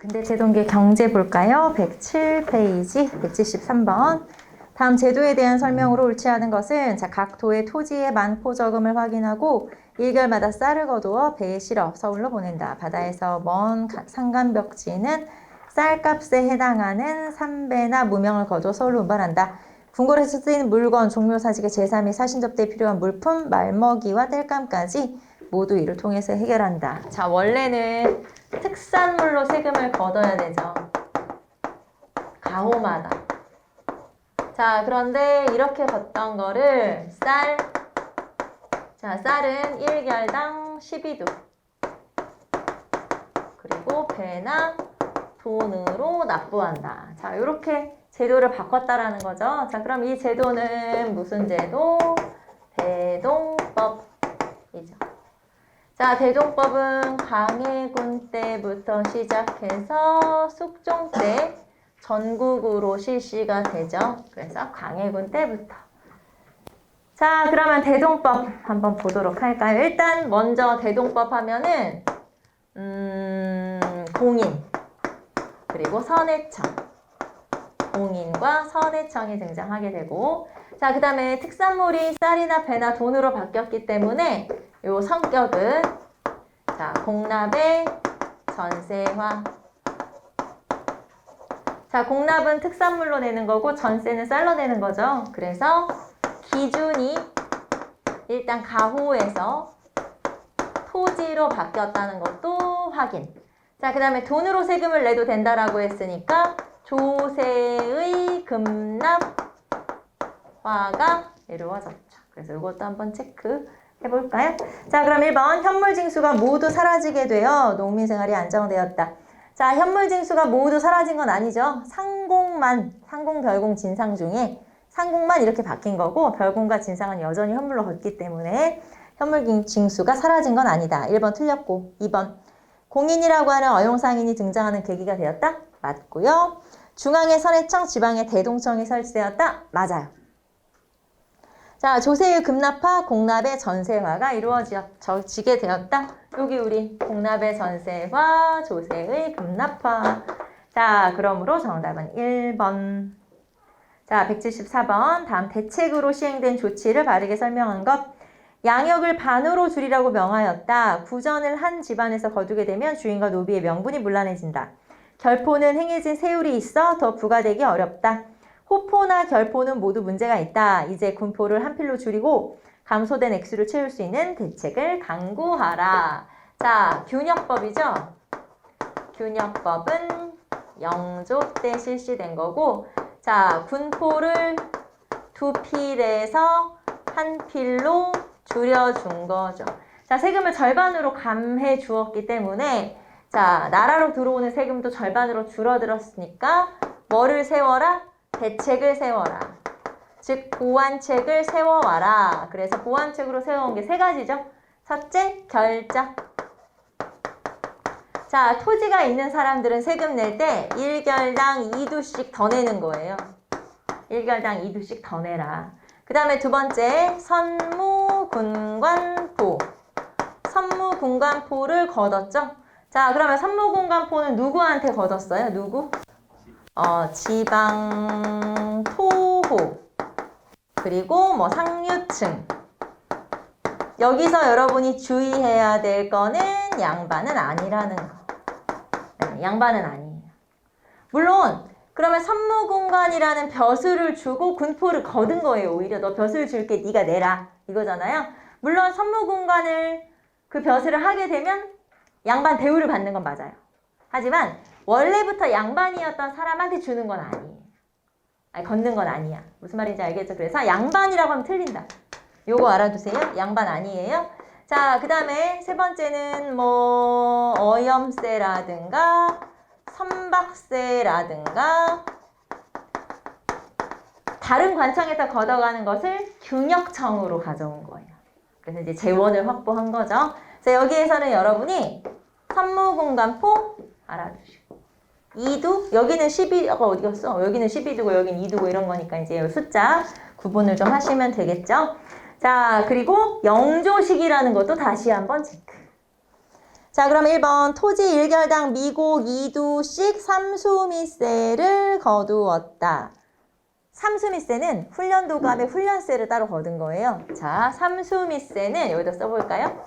근대 제동계 경제 볼까요? 107페이지 173번. 다음 제도에 대한 설명으로 옳지 않은 것은 각 도의 토지의 만포 저금을 확인하고 일결마다 쌀을 거두어 배에 실어 서울로 보낸다. 바다에서 먼 산간벽지는 쌀값에 해당하는 3배나 무명을 거두어 서울로 운반한다. 궁궐에서 쓰이는 물건, 종묘, 사직의 제사 및 사신 접대에 필요한 물품, 말먹이와 땔감까지 모두 이를 통해서 해결한다. 자, 원래는 특산물로 세금을 걷어야 되죠. 가호마다. 자, 그런데 이렇게 걷던 거를 쌀, 자, 쌀은 1결당 12두. 그리고 배나 돈으로 납부한다. 자, 이렇게 제도를 바꿨다라는 거죠. 자, 그럼 이 제도는 무슨 제도? 대동법이죠. 자, 대동법은 광해군 때부터 시작해서 숙종 때 전국으로 실시가 되죠. 그래서 광해군 때부터. 자, 그러면 대동법 한번 보도록 할까요? 일단 먼저 대동법 하면은 공인 그리고 선해청, 공인과 선해청이 등장하게 되고, 자, 그 다음에 특산물이 쌀이나 배나 돈으로 바뀌었기 때문에 요 성격은 자, 공납의 전세화. 자, 공납은 특산물로 내는 거고 전세는 쌀로 내는 거죠. 그래서 기준이 일단 가호에서 토지로 바뀌었다는 것도 확인. 자, 그 다음에 돈으로 세금을 내도 된다라고 했으니까 조세의 급납화가 이루어졌죠. 그래서 이것도 한번 체크 해볼까요? 자, 그럼 1번 현물징수가 모두 사라지게 되어 농민생활이 안정되었다. 자, 현물징수가 모두 사라진 건 아니죠. 상공만, 상공, 별공, 진상 중에 상공만 이렇게 바뀐 거고 별공과 진상은 여전히 현물로 걷기 때문에 현물징수가 사라진 건 아니다. 1번 틀렸고 2번 공인이라고 하는 어용상인이 등장하는 계기가 되었다? 맞고요. 중앙에 선해청, 지방에 대동청이 설치되었다? 맞아요. 자, 조세의 급납화, 공납의 전세화가 이루어지게 되었다. 여기 우리 공납의 전세화, 조세의 급납화. 자, 그러므로 정답은 1번. 자, 174번. 다음 대책으로 시행된 조치를 바르게 설명한 것. 양역을 반으로 줄이라고 명하였다. 구전을 한 집안에서 거두게 되면 주인과 노비의 명분이 문란해진다. 결포는 행해진 세율이 있어 더 부과되기 어렵다. 호포나 결포는 모두 문제가 있다. 이제 군포를 한 필로 줄이고 감소된 액수를 채울 수 있는 대책을 강구하라. 자, 균역법이죠. 균역법은 영조 때 실시된 거고, 자, 군포를 2필에서 1필로 줄여준 거죠. 자, 세금을 절반으로 감해 주었기 때문에 자, 나라로 들어오는 세금도 절반으로 줄어들었으니까 뭐를 세워라? 대책을 세워라. 즉 보완책을 세워와라. 그래서 보완책으로 세워온 게 세 가지죠. 첫째, 결작. 자, 토지가 있는 사람들은 세금 낼 때 1결당 2두씩 더 내는 거예요. 1결당 2두씩 더 내라. 그 다음에 두 번째, 선무군관포. 선무군관포를 걷었죠. 자, 그러면 선무군관포는 누구한테 걷었어요? 누구? 지방 토호. 그리고 뭐 상류층. 여기서 여러분이 주의해야 될 거는 양반은 아니라는 거. 양반은 아니에요. 물론 그러면 선무군관이라는 벼슬을 주고 군포를 거둔 거예요. 오히려 너 벼슬 줄게 네가 내라 이거잖아요. 물론 선무군관을 그 벼슬을 하게 되면 양반 대우를 받는 건 맞아요. 하지만 원래부터 양반이었던 사람한테 주는 건 아니에요. 아니, 걷는 건 아니야. 무슨 말인지 알겠죠? 그래서 양반이라고 하면 틀린다. 요거 알아두세요. 양반 아니에요. 자, 그 다음에 세 번째는 뭐 어염세라든가 선박세라든가 다른 관청에서 걷어가는 것을 균역청으로 가져온 거예요. 그래서 이제 재원을 확보한 거죠. 자, 여기에서는 여러분이 선무군관포 알아두시고 2두, 여기는 12, 어디 갔어? 여기는 12두고 여기는 2두고 이런 거니까 이제 숫자 구분을 좀 하시면 되겠죠. 자, 그리고 영조식이라는 것도 다시 한번 체크. 자, 그럼 1번 토지 1결당 미국 2두씩 삼수미세를 거두었다. 삼수미세는 훈련도감에 훈련세를 따로 거둔 거예요. 자, 삼수미세는 여기다 써볼까요?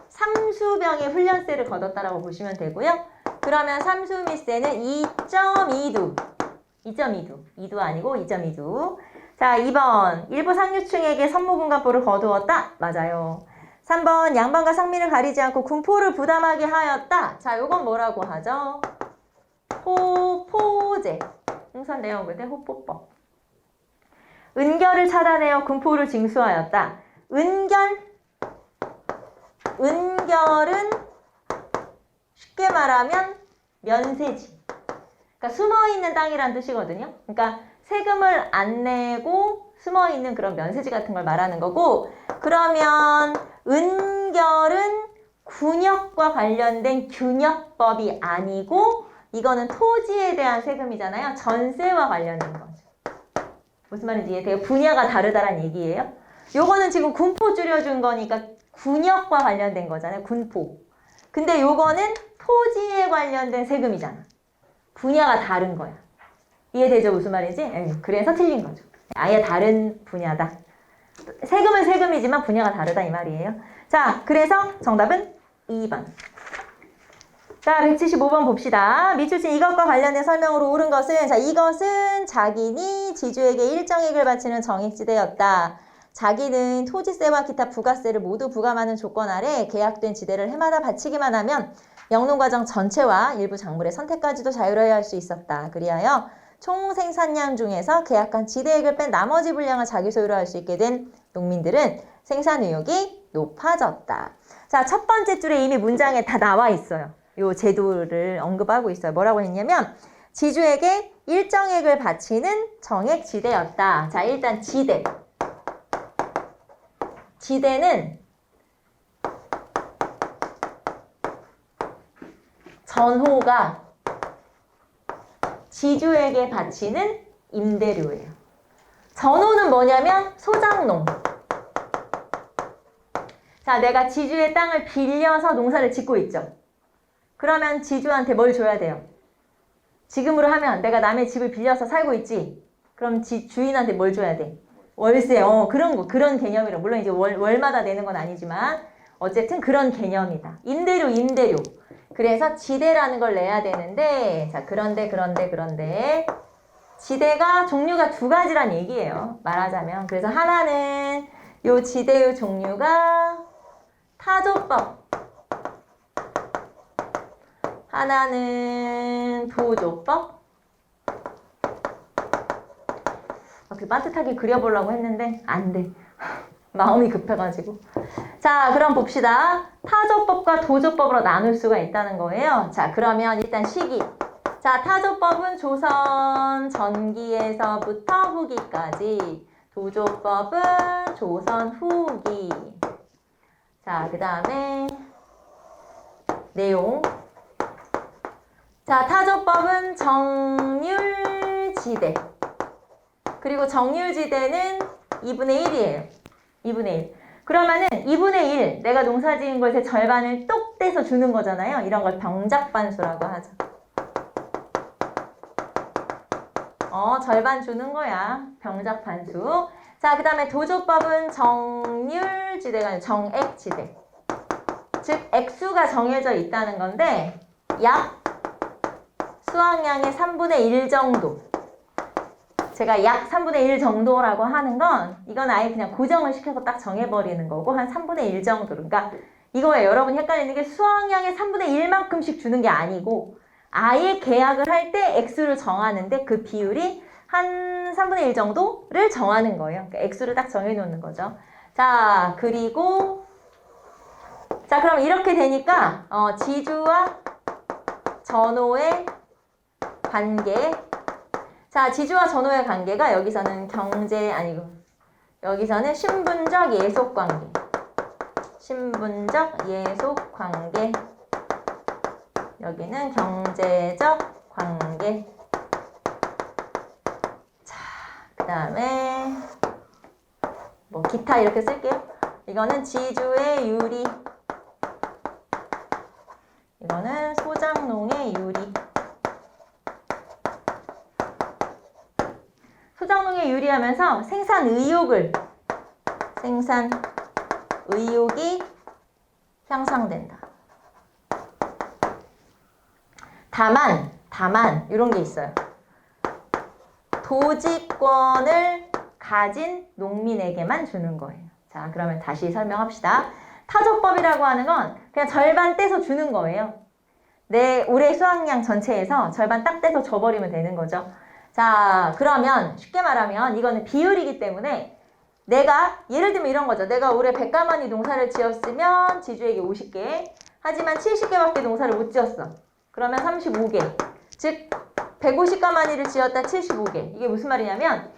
삼수병에 훈련세를 거뒀다라고 보시면 되고요. 그러면 삼수미세는 2.2두. 2두 아니고 2.2두. 자, 2번 일부 상류층에게 선무분과포를 거두었다. 맞아요. 3번 양반과 상민을 가리지 않고 군포를 부담하게 하였다. 자, 요건 뭐라고 하죠? 호포제. 홍산대원군 때 호포법. 은결을 차단하여 군포를 징수하였다. 은결은 쉽게 말하면 면세지. 그러니까 숨어있는 땅이란 뜻이거든요. 그러니까 세금을 안 내고 숨어있는 그런 면세지 같은 걸 말하는 거고, 그러면 은결은 군역과 관련된 균역법이 아니고 이거는 토지에 대한 세금이잖아요. 전세와 관련된 거죠. 무슨 말인지 이해돼요? 분야가 다르다란 얘기예요. 요거는 지금 군포 줄여준 거니까 군역과 관련된 거잖아요. 군포. 근데 요거는 토지에 관련된 세금이잖아. 분야가 다른 거야. 이해되죠? 무슨 말인지? 네, 그래서 틀린 거죠. 아예 다른 분야다. 세금은 세금이지만 분야가 다르다 이 말이에요. 자, 그래서 정답은 2번. 자, 175번 봅시다. 밑줄친 이것과 관련된 설명으로 옳은 것은, 자, 이것은 자기니 지주에게 일정액을 바치는 정액지대였다. 자기는 토지세와 기타 부가세를 모두 부감하는 조건 아래 계약된 지대를 해마다 바치기만 하면 영농과정 전체와 일부 작물의 선택까지도 자유로이 할 수 있었다. 그리하여 총 생산량 중에서 계약한 지대액을 뺀 나머지 분량을 자기 소유로 할 수 있게 된 농민들은 생산 의욕이 높아졌다. 자, 첫 번째 줄에 이미 문장에 다 나와 있어요. 요 제도를 언급하고 있어요. 뭐라고 했냐면 지주에게 일정액을 바치는 정액지대였다. 자, 일단 지대. 지대는 전호가 지주에게 바치는 임대료예요. 전호는 뭐냐면 소작농. 자, 내가 지주의 땅을 빌려서 농사를 짓고 있죠. 그러면 지주한테 뭘 줘야 돼요? 지금으로 하면 내가 남의 집을 빌려서 살고 있지. 그럼 주인한테 뭘 줘야 돼? 월세. 그런 거, 그런 개념이라. 물론 이제 월마다 내는 건 아니지만 어쨌든 그런 개념이다. 임대료. 그래서 지대라는 걸 내야 되는데, 자, 그런데 지대가 종류가 두 가지란 얘기예요. 말하자면. 그래서 하나는 요 지대의 종류가 타조법, 하나는 도조법. 그 반듯하게 그려보려고 했는데 안 돼. 마음이 급해가지고. 자, 그럼 봅시다. 타조법과 도조법으로 나눌 수가 있다는 거예요. 자, 그러면 일단 시기. 자, 타조법은 조선 전기에서부터 후기까지. 도조법은 조선 후기. 자, 그 다음에 내용. 자, 타조법은 정률지대. 그리고 정률지대는 2분의 1이에요. 2분의 1. 그러면은 2분의 1, 내가 농사 지은 것의 절반을 똑 떼서 주는 거잖아요. 이런 걸 병작반수라고 하죠. 절반 주는 거야. 병작반수. 자, 그 다음에 도조법은 정률지대가 아니라 정액지대. 즉, 액수가 정해져 있다는 건데 약 수확량의 3분의 1 정도. 제가 약 3분의 1 정도라고 하는 건 이건 아예 그냥 고정을 시켜서 딱 정해버리는 거고 한 3분의 1 정도. 그러니까 이거에 여러분이 헷갈리는 게 수확량의 3분의 1만큼씩 주는 게 아니고 아예 계약을 할 때 액수를 정하는데 그 비율이 한 3분의 1 정도를 정하는 거예요. 그러니까 액수를 딱 정해놓는 거죠. 자, 그리고 자, 그럼 이렇게 되니까 지주와 전호의 관계. 자, 지주와 전호의 관계가 여기서는 여기서는 신분적 예속 관계. 신분적 예속 관계. 여기는 경제적 관계. 자, 그 다음에 뭐 기타 이렇게 쓸게요. 이거는 지주의 유리. 소장농의 유리. 소장농에 유리하면서 생산 의욕이 향상된다. 다만 이런 게 있어요. 도지권을 가진 농민에게만 주는 거예요. 자, 그러면 다시 설명합시다. 타조법이라고 하는 건 그냥 절반 떼서 주는 거예요. 내 올해 수확량 전체에서 절반 딱 떼서 줘버리면 되는 거죠. 자, 그러면 쉽게 말하면 이거는 비율이기 때문에 내가 예를 들면 이런 거죠. 내가 올해 100가마니 농사를 지었으면 지주에게 50개. 하지만 70개밖에 농사를 못 지었어. 그러면 35개. 즉 150가마니를 지었다 75개. 이게 무슨 말이냐면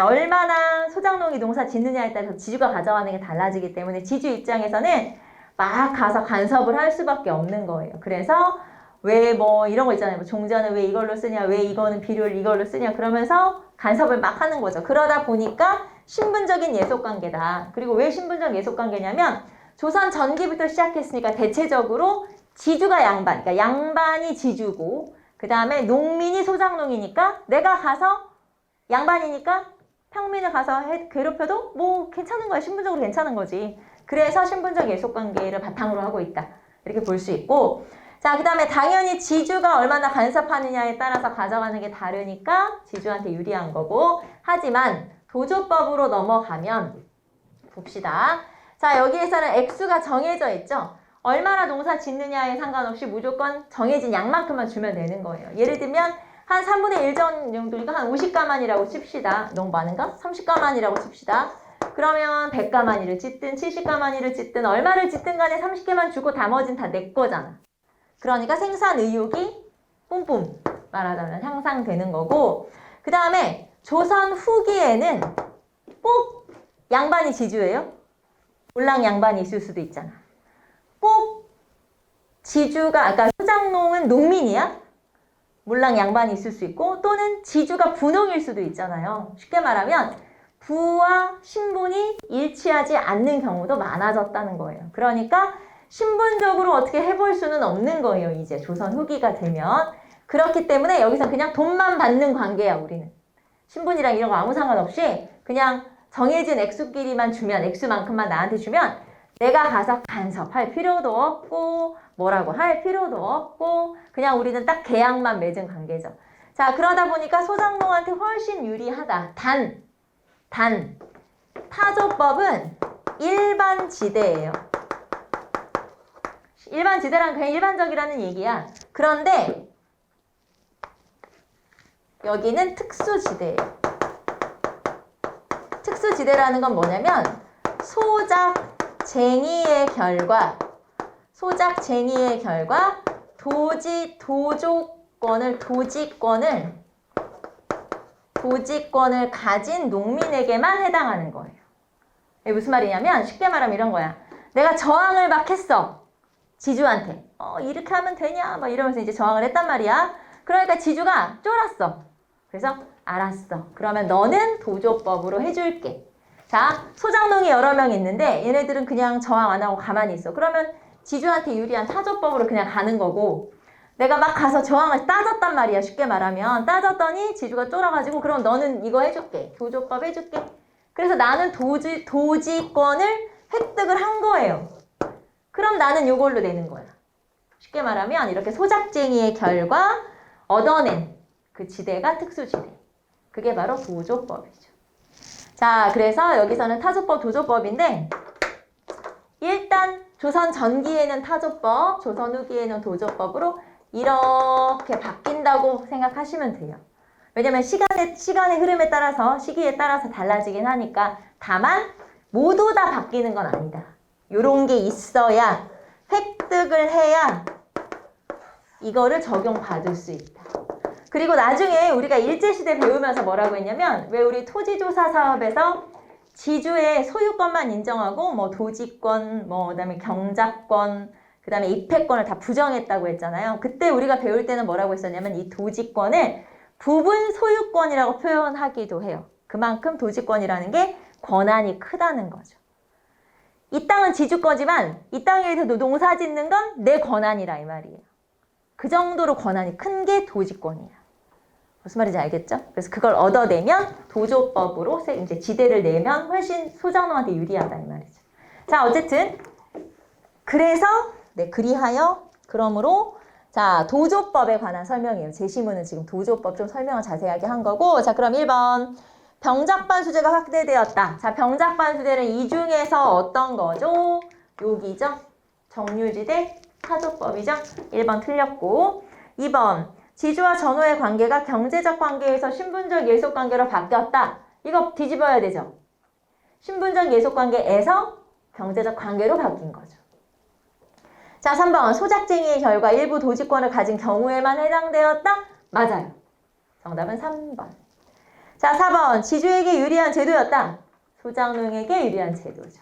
얼마나 소장농이 농사 짓느냐에 따라서 지주가 가져가는 게 달라지기 때문에 지주 입장에서는 막 가서 간섭을 할 수밖에 없는 거예요. 그래서 왜 뭐 이런 거 있잖아요. 뭐 종자는 왜 이걸로 쓰냐, 왜 이거는 비료를 이걸로 쓰냐 그러면서 간섭을 막 하는 거죠. 그러다 보니까 신분적인 예속관계다. 그리고 왜 신분적 예속관계냐면 조선 전기부터 시작했으니까 대체적으로 지주가 양반, 그러니까 양반이 지주고 그 다음에 농민이 소장농이니까 내가 가서 양반이니까 평민을 가서 괴롭혀도 뭐 괜찮은 거야. 신분적으로 괜찮은 거지. 그래서 신분적 예속관계를 바탕으로 하고 있다. 이렇게 볼 수 있고 자, 그 다음에 당연히 지주가 얼마나 간섭하느냐에 따라서 가져가는 게 다르니까 지주한테 유리한 거고 하지만 도조법으로 넘어가면 봅시다. 자, 여기에서는 액수가 정해져 있죠. 얼마나 농사 짓느냐에 상관없이 무조건 정해진 양만큼만 주면 되는 거예요. 예를 들면 한 3분의 1 정도니까 한 50가만이라고 칩시다. 너무 많은가? 30가만이라고 칩시다. 그러면 100가만이를 짓든 70가만이를 짓든 얼마를 짓든 간에 30개만 주고 나머지는 다 내 거잖아. 그러니까 생산 의욕이 뿜뿜 말하자면 향상되는 거고 그 다음에 조선 후기에는 꼭 양반이 지주예요. 몰랑 양반이 있을 수도 있잖아. 꼭 지주가 그러니까 소장농은 농민이야. 몰랑 양반이 있을 수 있고 또는 지주가 부농일 수도 있잖아요. 쉽게 말하면 부와 신분이 일치하지 않는 경우도 많아졌다는 거예요. 그러니까 신분적으로 어떻게 해볼 수는 없는 거예요. 이제 조선 후기가 되면. 그렇기 때문에 여기서 그냥 돈만 받는 관계야. 우리는. 신분이랑 이런 거 아무 상관없이 그냥 정해진 액수끼리만 주면 액수만큼만 나한테 주면 내가 가서 간섭할 필요도 없고 뭐라고 할 필요도 없고 그냥 우리는 딱 계약만 맺은 관계죠. 자, 그러다 보니까 소장농한테 훨씬 유리하다. 단 타조법은 일반 지대예요. 일반 지대란 그냥 일반적이라는 얘기야. 그런데 여기는 특수지대예요. 특수지대라는 건 뭐냐면 소작쟁의의 결과 도지권을 가진 농민에게만 해당하는 거예요. 이게 무슨 말이냐면 쉽게 말하면 이런 거야. 내가 저항을 막 했어. 지주한테. 이렇게 하면 되냐? 막 이러면서 이제 저항을 했단 말이야. 그러니까 지주가 쫄았어. 그래서 알았어. 그러면 너는 도조법으로 해줄게. 자, 소장농이 여러 명 있는데 얘네들은 그냥 저항 안 하고 가만히 있어. 그러면 지주한테 유리한 타조법으로 그냥 가는 거고 내가 막 가서 저항을 따졌단 말이야. 쉽게 말하면. 따졌더니 지주가 쫄아가지고 그럼 너는 이거 해줄게. 도조법 해줄게. 그래서 나는 도지권을 획득을 한 거예요. 그럼 나는 이걸로 내는 거야. 쉽게 말하면 이렇게 소작쟁이의 결과 얻어낸 그 지대가 특수지대. 그게 바로 도조법이죠. 자, 그래서 여기서는 타조법, 도조법인데 일단 조선 전기에는 타조법, 조선 후기에는 도조법으로 이렇게 바뀐다고 생각하시면 돼요. 왜냐면 시간의 흐름에 따라서, 시기에 따라서 달라지긴 하니까 다만 모두 다 바뀌는 건 아니다. 요런 게 있어야 획득을 해야 이거를 적용받을 수 있다. 그리고 나중에 우리가 일제시대 배우면서 뭐라고 했냐면 왜 우리 토지조사 사업에서 지주의 소유권만 인정하고 뭐 도지권, 뭐 그다음에 경작권, 그다음에 입회권을 다 부정했다고 했잖아요. 그때 우리가 배울 때는 뭐라고 했었냐면 이 도지권을 부분 소유권이라고 표현하기도 해요. 그만큼 도지권이라는 게 권한이 크다는 거죠. 이 땅은 지주 거지만 이 땅에서 농사 짓는 건 내 권한이라 이 말이에요. 그 정도로 권한이 큰 게 도지권이에요. 무슨 말인지 알겠죠? 그래서 그걸 얻어내면 도조법으로 이제 지대를 내면 훨씬 소장농한테 유리하다 이 말이죠. 자, 어쨌든 그래서 그리하여 그러므로 자, 도조법에 관한 설명이에요. 제시문은 지금 도조법 좀 설명을 자세하게 한 거고. 자, 그럼 1번. 병작반 수제가 확대되었다. 자, 병작반 수제는 이 중에서 어떤 거죠? 여기죠? 정유지대 타조법이죠? 1번 틀렸고. 2번. 지주와 전호의 관계가 경제적 관계에서 신분적 예속 관계로 바뀌었다. 이거 뒤집어야 되죠? 신분적 예속 관계에서 경제적 관계로 바뀐 거죠. 자, 3번. 소작쟁이의 결과 일부 도지권을 가진 경우에만 해당되었다? 맞아요. 정답은 3번. 자, 4번. 지주에게 유리한 제도였다. 소장농에게 유리한 제도죠.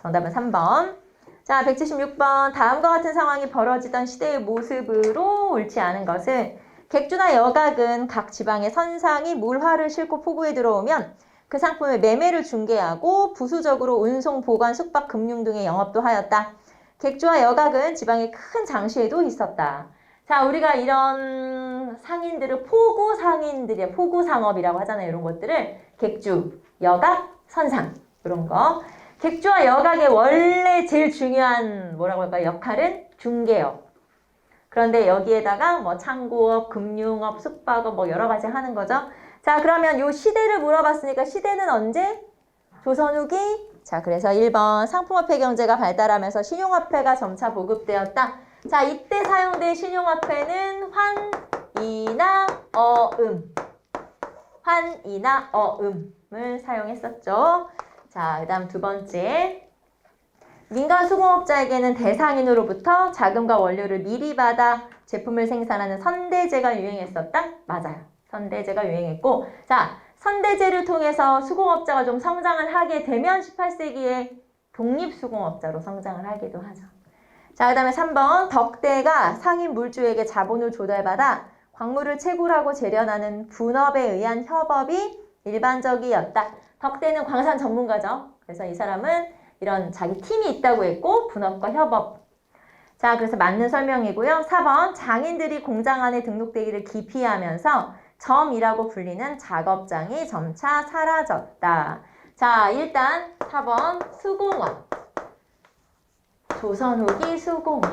정답은 3번. 자, 176번. 다음과 같은 상황이 벌어지던 시대의 모습으로 옳지 않은 것은 객주나 여각은 각 지방의 선상이 물화를 싣고 포구에 들어오면 그 상품의 매매를 중개하고 부수적으로 운송, 보관, 숙박, 금융 등의 영업도 하였다. 객주와 여각은 지방의 큰 장시에도 있었다. 자, 우리가 이런 상인들을 포구 상인들이야. 포구 상업이라고 하잖아요. 이런 것들을 객주, 여각, 선상 이런 거. 객주와 여각의 원래 제일 중요한 뭐라고 할까요? 역할은 중개업. 그런데 여기에다가 뭐 창고업, 금융업, 숙박업 뭐 여러 가지 하는 거죠. 자, 그러면 요 시대를 물어봤으니까 시대는 언제? 조선 후기. 자, 그래서 1번 상품화폐 경제가 발달하면서 신용화폐가 점차 보급되었다. 자, 이때 사용된 신용화폐는 환이나 어음. 환이나 어음을 사용했었죠. 자, 그 다음 두 번째. 민간 수공업자에게는 대상인으로부터 자금과 원료를 미리 받아 제품을 생산하는 선대제가 유행했었다? 맞아요. 선대제가 유행했고, 자, 선대제를 통해서 수공업자가 좀 성장을 하게 되면 18세기에 독립수공업자로 성장을 하기도 하죠. 자, 그 다음에 3번. 덕대가 상인 물주에게 자본을 조달받아 광물을 채굴하고 재련하는 분업에 의한 협업이 일반적이었다. 덕대는 광산 전문가죠. 그래서 이 사람은 이런 자기 팀이 있다고 했고 분업과 협업. 자, 그래서 맞는 설명이고요. 4번. 장인들이 공장 안에 등록되기를 기피하면서 점이라고 불리는 작업장이 점차 사라졌다. 자, 일단 4번 수공업. 조선 후기 수공업.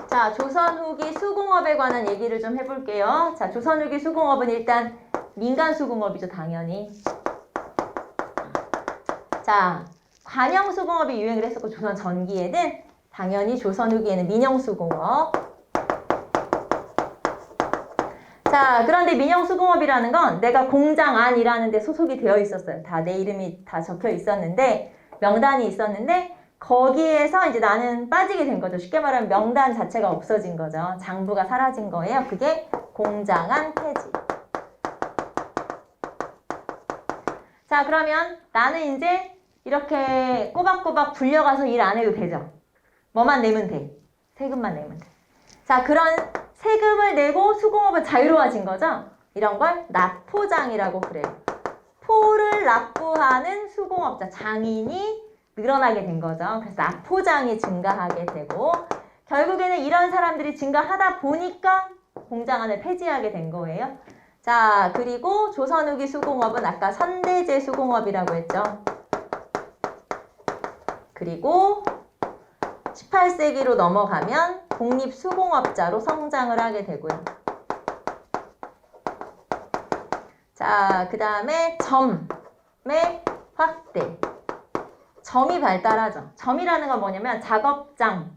자, 조선 후기 수공업에 관한 얘기를 좀 해볼게요. 자, 조선 후기 수공업은 일단 민간 수공업이죠, 당연히. 자, 관영 수공업이 유행을 했었고 조선 전기에는 당연히 조선 후기에는 민영 수공업. 자, 그런데 민영 수공업이라는 건 내가 공장 안이라는 데 소속이 되어 있었어요. 다 내 이름이 다 적혀 있었는데 명단이 있었는데 거기에서 이제 나는 빠지게 된 거죠. 쉽게 말하면 명단 자체가 없어진 거죠. 장부가 사라진 거예요. 그게 공장 안 폐지. 자, 그러면 나는 이제 이렇게 꼬박꼬박 불려가서 일 안 해도 되죠. 뭐만 내면 돼. 세금만 내면 돼. 자, 그런 세금을 내고 수공업은 자유로워진 거죠. 이런 걸 납포장이라고 그래요. 포를 납부하는 수공업자, 장인이 늘어나게 된 거죠. 그래서 납포장이 증가하게 되고 결국에는 이런 사람들이 증가하다 보니까 공장안을 폐지하게 된 거예요. 자, 그리고 조선 후기 수공업은 아까 선대제 수공업이라고 했죠. 그리고 18세기로 넘어가면 독립수공업자로 성장을 하게 되고요. 자, 그 다음에 점의 확대. 점이 발달하죠. 점이라는 건 뭐냐면 작업장.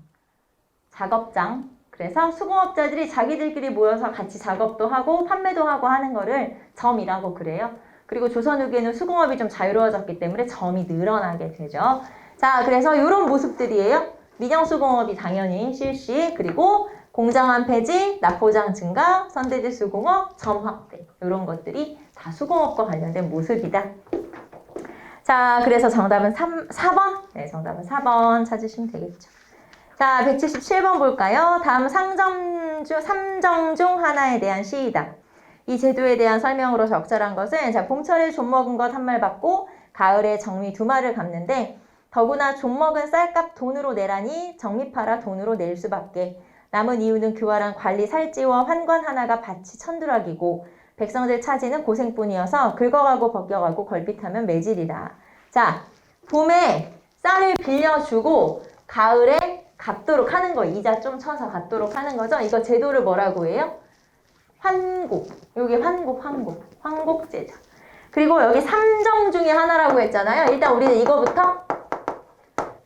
그래서 수공업자들이 자기들끼리 모여서 같이 작업도 하고 판매도 하고 하는 거를 점이라고 그래요. 그리고 조선 후기에는 수공업이 좀 자유로워졌기 때문에 점이 늘어나게 되죠. 자, 그래서 이런 모습들이에요. 민영수공업이 당연히 실시, 그리고 공장안 폐지, 납포장 증가, 선대제 수공업, 점 확대. 이런 것들이 다 수공업과 관련된 모습이다. 자, 그래서 정답은 4번. 네, 정답은 4번 찾으시면 되겠죠. 자, 177번 볼까요? 다음 삼정 중 하나에 대한 시이다. 이 제도에 대한 설명으로 적절한 것은 자, 봄철에 좀 먹은 것 한 말 받고 가을에 정미 2말을 갚는데 더구나 좀 먹은 쌀값 돈으로 내라니 정미 팔아 돈으로 낼 수밖에. 남은 이유는 교활한 관리 살찌와 환관 하나가 밭이 천두락이고 백성들 차지는 고생뿐이어서 긁어가고 벗겨가고 걸핏하면 매질이라. 자, 봄에 쌀을 빌려주고 가을에 갚도록 하는 거. 이자 좀 쳐서 갚도록 하는 거죠. 이거 제도를 뭐라고 해요? 환곡. 여기 환곡제죠. 그리고 여기 삼정 중에 하나라고 했잖아요. 일단 우리는 이거부터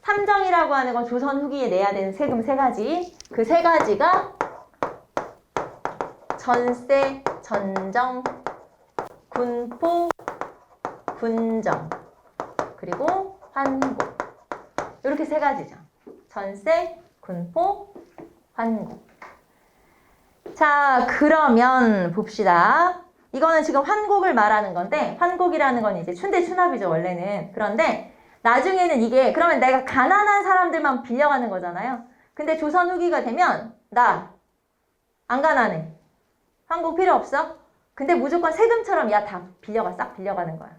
삼정이라고 하는 건 조선 후기에 내야 되는 세금 3가지. 그 3가지가 전세, 전정, 군포, 군정, 그리고 환곡. 이렇게 3가지죠. 전세, 군포, 환곡. 자, 그러면 봅시다. 이거는 지금 환곡을 말하는 건데, 환곡이라는 건 이제 춘대춘합이죠, 원래는. 그런데 나중에는 이게, 그러면 내가 가난한 사람들만 빌려가는 거잖아요. 근데 조선 후기가 되면 나 안 가난해. 환곡 필요 없어? 근데 무조건 세금처럼 야 다 빌려가, 싹 빌려가는 거야.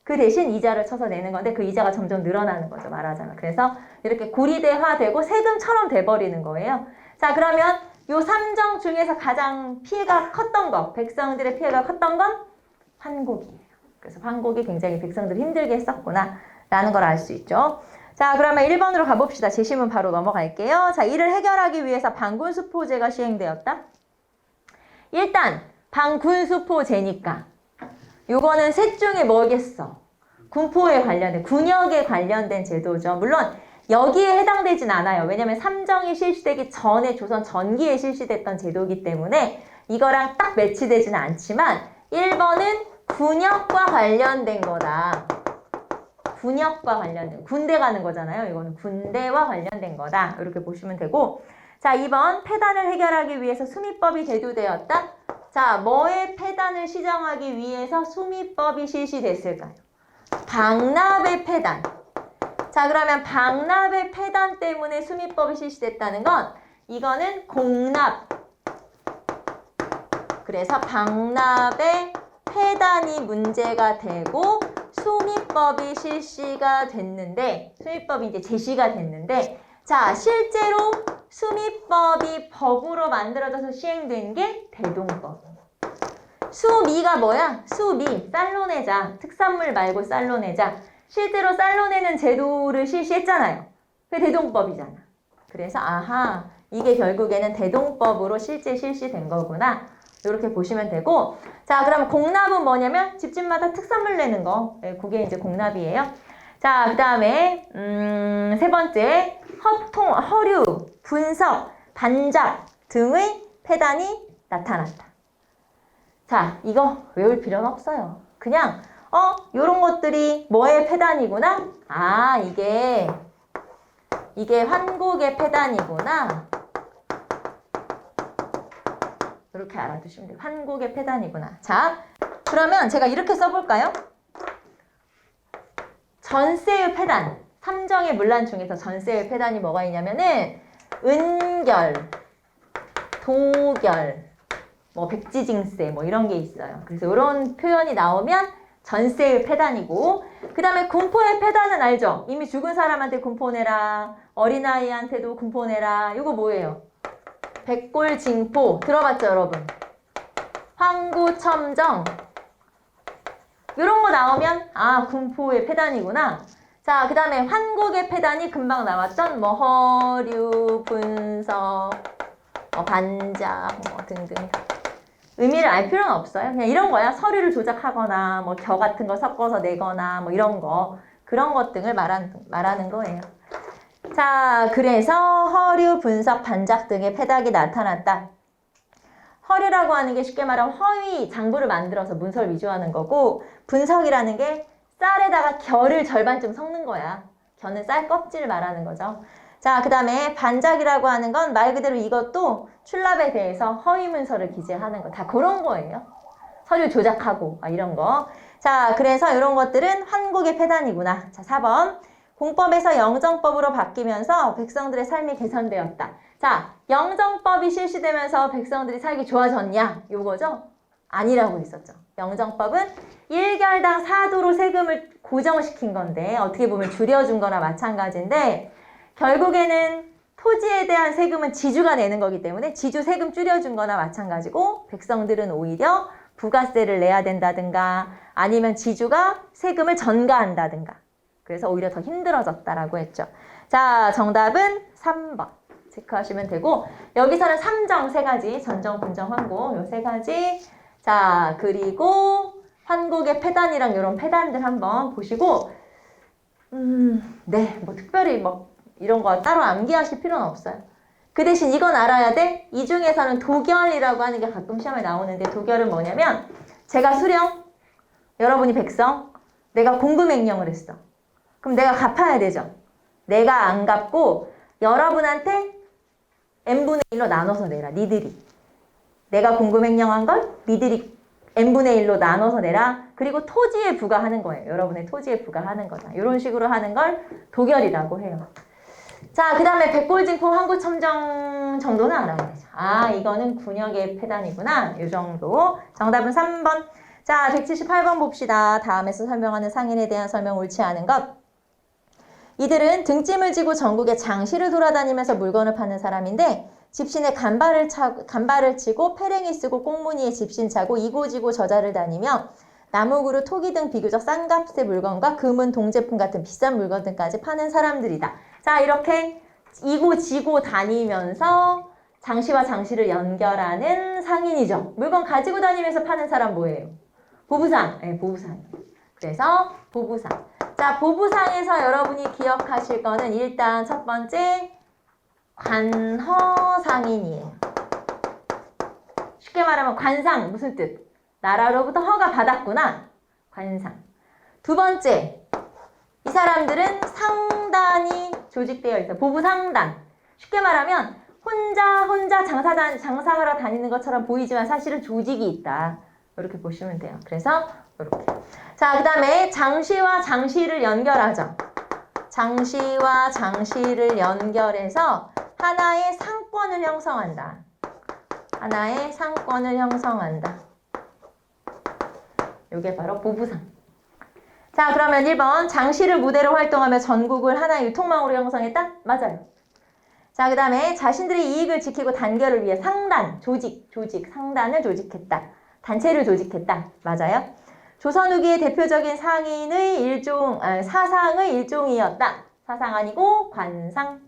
그 대신 이자를 쳐서 내는 건데 그 이자가 점점 늘어나는 거죠, 말하자면. 그래서 이렇게 고리대화되고 세금처럼 돼버리는 거예요. 자, 그러면 요 삼정 중에서 가장 피해가 컸던 거, 백성들의 피해가 컸던 건 환곡이에요. 그래서 환곡이 굉장히 백성들을 힘들게 했었구나 라는 걸 알 수 있죠. 자, 그러면 1번으로 가봅시다. 제시문 바로 넘어갈게요. 자, 이를 해결하기 위해서 방군수포제가 시행되었다. 일단 방군수포제니까 요거는 셋 중에 뭐겠어? 군포에 관련된, 군역에 관련된 제도죠. 물론 여기에 해당되진 않아요. 왜냐면 삼정이 실시되기 전에 조선 전기에 실시됐던 제도이기 때문에 이거랑 딱 매치되지는 않지만 1번은 군역과 관련된 거다. 군역과 관련된, 군대 가는 거잖아요. 이거는 군대와 관련된 거다. 이렇게 보시면 되고, 자, 2번 폐단을 해결하기 위해서 수미법이 제도되었다. 자, 뭐의 폐단을 시정하기 위해서 수미법이 실시됐을까요? 방납의 폐단. 자, 그러면 방납의 폐단 때문에 수미법이 실시됐다는 건 이거는 공납. 그래서 방납의 폐단이 문제가 되고 수미법이 실시가 됐는데, 수미법이 이제 제시가 됐는데, 자, 실제로 수미법이 법으로 만들어져서 시행된 게 대동법. 수미가 뭐야? 수미, 쌀로 내자. 특산물 말고 쌀로 내자. 실제로 쌀로 내는 제도를 실시했잖아요. 그게 대동법이잖아. 그래서 아하, 이게 결국에는 대동법으로 실제 실시된 거구나. 이렇게 보시면 되고, 자, 그럼 공납은 뭐냐면 집집마다 특산물 내는 거. 네, 그게 이제 공납이에요. 자, 그 다음에 3번째 허류, 분석, 반작 등의 폐단이 나타났다. 자, 이거 외울 필요는 없어요. 그냥 요런 것들이 뭐의 폐단이구나? 아, 이게 환곡의 폐단이구나. 이렇게 알아두시면 돼요. 환곡의 폐단이구나. 자, 그러면 제가 이렇게 써볼까요? 전세의 폐단. 삼정의 문란 중에서 전세의 폐단이 뭐가 있냐면은 은결, 도결, 뭐 백지징세 뭐 이런 게 있어요. 그래서 이런 표현이 나오면 전세의 폐단이고, 그 다음에 군포의 폐단은 알죠? 이미 죽은 사람한테 군포 내라, 어린아이한테도 군포 내라. 이거 뭐예요? 백골징포 들어봤죠, 여러분? 황구첨정 이런 거 나오면 아, 군포의 폐단이구나. 자, 그 다음에 환곡의 폐단이 금방 나왔던 뭐 허류, 분석, 반작 뭐 등등. 의미를 알 필요는 없어요. 그냥 이런 거야. 서류를 조작하거나 뭐 겨 같은 거 섞어서 내거나 뭐 이런 거, 그런 것 등을 말하는 거예요. 자, 그래서 허류, 분석, 반작 등의 폐단이 나타났다. 허류라고 하는 게 쉽게 말하면 허위, 장부를 만들어서 문서를 위조하는 거고, 분석이라는 게 쌀에다가 겨를 절반쯤 섞는 거야. 겨는 쌀 껍질을 말하는 거죠. 자, 그 다음에 반작이라고 하는 건 말 그대로 이것도 출납에 대해서 허위 문서를 기재하는 거. 다 그런 거예요. 서류 조작하고 이런 거. 자, 그래서 이런 것들은 환곡의 폐단이구나. 자, 4번. 공법에서 영정법으로 바뀌면서 백성들의 삶이 개선되었다. 자, 영정법이 실시되면서 백성들이 살기 좋아졌냐? 요거죠? 아니라고 했었죠. 영정법은 1결당 4도로 세금을 고정시킨 건데 어떻게 보면 줄여준 거나 마찬가지인데 결국에는 토지에 대한 세금은 지주가 내는 거기 때문에 지주 세금 줄여준 거나 마찬가지고 백성들은 오히려 부가세를 내야 된다든가 아니면 지주가 세금을 전가한다든가 그래서 오히려 더 힘들어졌다라고 했죠. 자, 정답은 3번 체크하시면 되고 여기서는 3정 3가지 전정, 분정, 환곡 요 3가지 자 그리고 환곡의 폐단이랑 이런 폐단들 한번 보시고 네, 뭐 특별히 뭐 이런 거 따로 암기하실 필요는 없어요. 그 대신 이건 알아야 돼. 이 중에서는 도결이라고 하는 게 가끔 시험에 나오는데 도결은 뭐냐면 제가 수령, 여러분이 백성, 내가 공금횡령을 했어. 그럼 내가 갚아야 되죠. 내가 안 갚고 여러분한테 n분의 1로 나눠서 내라. 니들이. 내가 공금횡령한 걸 니들이 n분의 1로 나눠서 내라. 그리고 토지에 부과하는 거예요. 여러분의 토지에 부과하는 거다. 이런 식으로 하는 걸 도결이라고 해요. 자, 그 다음에 백골징포 환구첨정 정도는 알아야 되죠. 아, 이거는 군역의 폐단이구나. 이 정도. 정답은 3번. 자, 178번 봅시다. 다음에서 설명하는 상인에 대한 설명 옳지 않은 것. 이들은 등짐을 지고 전국에 장시를 돌아다니면서 물건을 파는 사람인데 집신에 간발을 치고 패랭이 쓰고 꽁무니에 집신 차고 이고지고 저자를 다니며 나무그루, 토기 등 비교적 싼 값의 물건과 금은, 동제품 같은 비싼 물건 등까지 파는 사람들이다. 자, 이렇게 이고지고 다니면서 장시와 장시를 연결하는 상인이죠. 물건 가지고 다니면서 파는 사람 뭐예요? 보부상. 네, 보부상. 그래서 보부상. 자, 보부상에서 여러분이 기억하실 거는 일단 첫 번째 관허상인이에요. 쉽게 말하면 관상 무슨 뜻? 나라로부터 허가 받았구나. 관상. 두 번째, 이 사람들은 상단이 조직되어 있어요. 보부상단. 쉽게 말하면 혼자 장사하러 다니는 것처럼 보이지만 사실은 조직이 있다. 이렇게 보시면 돼요. 그래서 이렇게. 자, 그 다음에 장시와 장시를 연결하죠. 장시와 장시를 연결해서 하나의 상권을 형성한다. 하나의 상권을 형성한다. 이게 바로 보부상. 자, 그러면 1번 장시를 무대로 활동하며 전국을 하나의 유통망으로 형성했다? 맞아요. 자, 그 다음에 자신들의 이익을 지키고 단결을 위해 상단, 조직, 상단을 조직했다. 단체를 조직했다. 맞아요. 조선 후기의 대표적인 상인의 사상의 일종이었다. 사상 아니고 관상.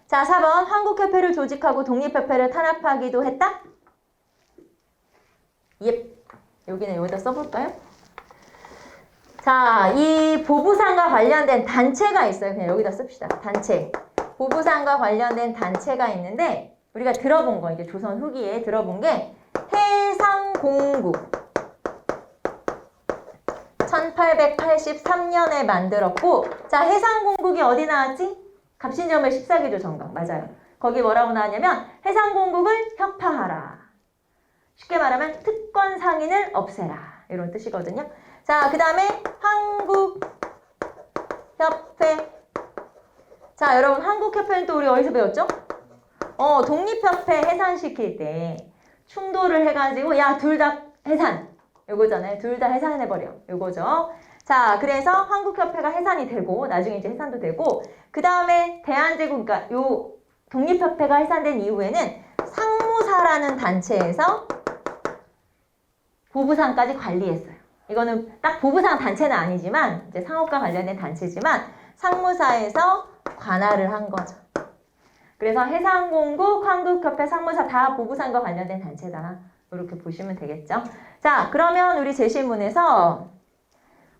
자, 4번 한국협회를 조직하고 독립협회를 탄압하기도 했다. 예. 여기는 여기다 써볼까요? 자, 이 보부상과 관련된 단체가 있어요. 그냥 여기다 씁시다. 단체. 보부상과 관련된 단체가 있는데 우리가 들어본 거, 이제 조선 후기에 들어본 게 해상공국. 1883년에 만들었고, 자, 해상공국이 어디 나왔지? 갑신정별 14기조 정강. 맞아요. 거기 뭐라고 나왔냐면 해상공국을 혁파하라. 쉽게 말하면 특권 상인을 없애라. 이런 뜻이거든요. 자, 그 다음에 한국협회. 자, 여러분 한국협회는 또 우리 어디서 배웠죠? 독립협회 해산시킬 때 충돌을 해가지고 야, 둘 다 해산. 요거잖아요. 둘 다 해산해버려. 요거죠. 자, 그래서 한국협회가 해산이 되고 나중에 이제 해산도 되고 그 다음에 대한제국, 그러니까 요 독립협회가 해산된 이후에는 상무사라는 단체에서 보부상까지 관리했어요. 이거는 딱 보부상 단체는 아니지만 이제 상업과 관련된 단체지만 상무사에서 관할을 한 거죠. 그래서 해상공국, 한국협회, 상무사 다 보부상과 관련된 단체다. 이렇게 보시면 되겠죠. 자, 그러면 우리 제시문에서